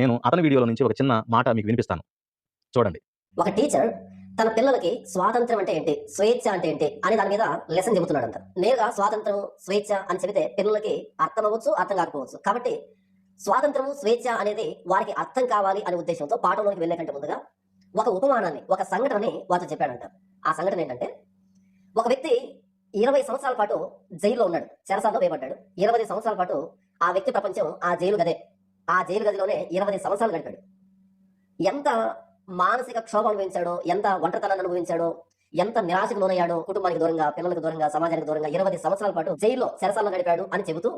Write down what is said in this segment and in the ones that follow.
నేను అతని వీడియోలో నుంచి ఒక చిన్న మాట మీకు వినిపిస్తాను. చూడండి. ఒక టీచర్ తన పిల్లలకి స్వాతంత్రం అంటే ఏంటి, స్వేచ్ఛ అంటే ఏంటి అని దాని మీద లెసన్ చెబుతున్నాడంట. నేరుగా స్వాతంత్రం, స్వేచ్ఛ అని చెబితే పిల్లలకి అర్థం అవ్వచ్చు, అర్థం కాకపోవచ్చు. కాబట్టి స్వాతంత్రము, స్వేచ్ఛ అనేది వారికి అర్థం కావాలి అనే ఉద్దేశంతో పాఠంలోకి వెళ్ళే కంటే ముందుగా ఒక ఉపమానాన్ని, ఒక సంఘటనని వారితో చెప్పాడంట. ఆ సంఘటన ఏంటంటే, ఒక వ్యక్తి 20 సంవత్సరాల పాటు జైల్లో ఉన్నాడు, చెరసాలలో వేయబడ్డాడు. 20 సంవత్సరాల పాటు ఆ వ్యక్తి ప్రపంచం ఆ జైలు గదే. ఆ జైలు గదిలోనే 20 సంవత్సరాలు గడిపాడు. ఎంత మానసిక క్షోభం అనుభవించాడో, ఎంత ఒంటరితనాన్ని అనుభవించాడో, ఎంత నిరాశకు లోనయ్యాడో, కుటుంబానికి దూరంగా, పిల్లలకు దూరంగా, సమాజానికి దూరంగా 20 సంవత్సరాల పాటు జైల్లో చెరసాలలో గడిపాడు అని చెబుతూ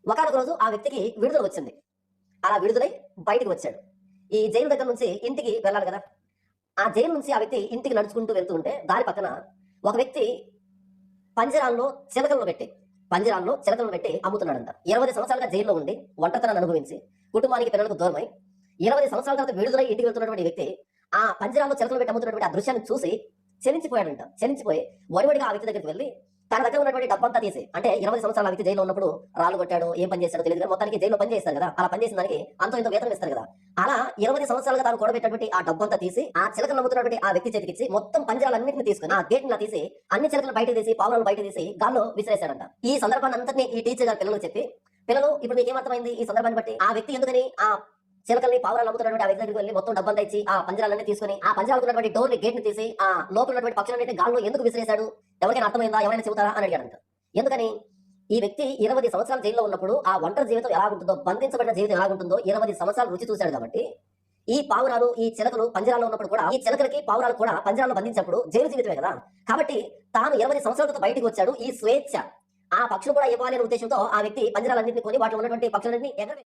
ఒకానొక రోజు ఆ వ్యక్తికి విడుదల వచ్చింది. అలా విడుదలై బయటికి వచ్చాడు. ఈ జైలు దగ్గర నుంచి ఇంటికి వెళ్ళాలి కదా. ఆ జైలు నుంచి ఆ వ్యక్తి ఇంటికి నడుచుకుంటూ వెళ్తూ ఉంటే దారి పక్కన ఒక వ్యక్తి పంజరాల్లో చిలకలను పెట్టి అమ్ముతున్నాడంట. 20 సంవత్సరాలుగా జైల్లో ఉండి ఒంటరితనాన్ని అనుభవించి కుటుంబానికి, పిల్లలకు దూరమై 20 సంవత్సరాల తర్వాత విడుదలై ఇంటికి వెళ్తున్నటువంటి వ్యక్తి ఆ పంజరాల్లో చిలకలు పెట్టి అమ్ముతున్నటువంటి ఆ దృశ్యాన్ని చూసి చెలించిపోయాడంట. చెలించిపోయి వడివడిగా ఆ వ్యక్తి దగ్గరికి వెళ్ళి తన దగ్గర ఉన్నటువంటి డబ్బంతా తీసి, అంటే 20 సంవత్సరాల వ్యక్తి జైల్లో ఉన్నప్పుడు రాళ్ళు కొట్టాడు, ఏం పని చేశాడో తెలియదు, మొత్తానికి జైల్లో పని చేస్తారు కదా, అలా పని చేసిన దానికి అంతో ఇంతో వేతనం ఇస్తారు కదా. అలా 20 సంవత్సరాలుగా తాను కూడబెట్టినటువంటి ఆ డబ్బంతా తీసి ఆ చిలకలు నమ్ముతున్నటువంటి ఆ వ్యక్తి చేతికిచ్చి మొత్తం పంజరాలన్నింటిని తీసుకుని ఆ గేట్ లా తీసి అన్ని చిలకలు బయట తీసి, పావులను బయట తీసి గాల్లో విసిరేశాడంట. ఈ సందర్భాన్ని అంతటినీ ఈ టీచర్ గారు పిల్లలకు చెప్పి, పిల్లలు ఇప్పుడు మీకు ఏమర్థమైంది ఈ సందర్భాన్ని బట్టి? ఆ వ్యక్తి ఎందుకని ఆ చిలకల్ని, పావురాలు నమ్ముతున్నటువంటి ఆ వ్యక్తి దగ్గరికి వెళ్ళి మొత్తం డబ్బంతా ఇచ్చి ఆ పంజరాలన్నీ తీసుకుని ఆ పంజరాలకు ఉన్నటువంటి డోర్ ని, గేట్ ని తీసి ఆ లోపల ఉన్నటువంటి పక్షులన్నింటినీ గాల్లో ఎందుకు విసిరేశాడు? ఎవరికైనా అర్థమైందా? ఎవరైనా చెబుతారా అని అడిగాడంట. ఎందుకని? ఈ వ్యక్తి 20 సంవత్సరాలు జైల్లో ఉన్నప్పుడు ఆ ఒంటరి జీవితం ఎలా ఉంటుందో, బంధించబడిన జీవితం ఎలా ఉంటుందో 20 సంవత్సరాలు రుచి చూశాడు. కాబట్టి ఈ పావురాలు, ఈ చిలకలు పంజరాల్లో ఉన్నప్పుడు కూడా, ఈ చిలకలకి, పావురాలు కూడా పంజరాల్లో బంధించినప్పుడు జైలు జీవితమే కదా. కాబట్టి తాను 20 సంవత్సరాలతో బయటికి వచ్చాడు. ఈ స్వేచ్ఛ ఆ పక్షులు కూడా ఇవ్వాలి అనే ఉద్దేశంతో ఆ వ్యక్తి పంజరాలన్నింటినీ కొని వాటిలో ఉన్నటువంటి పక్షులన్నింటినీ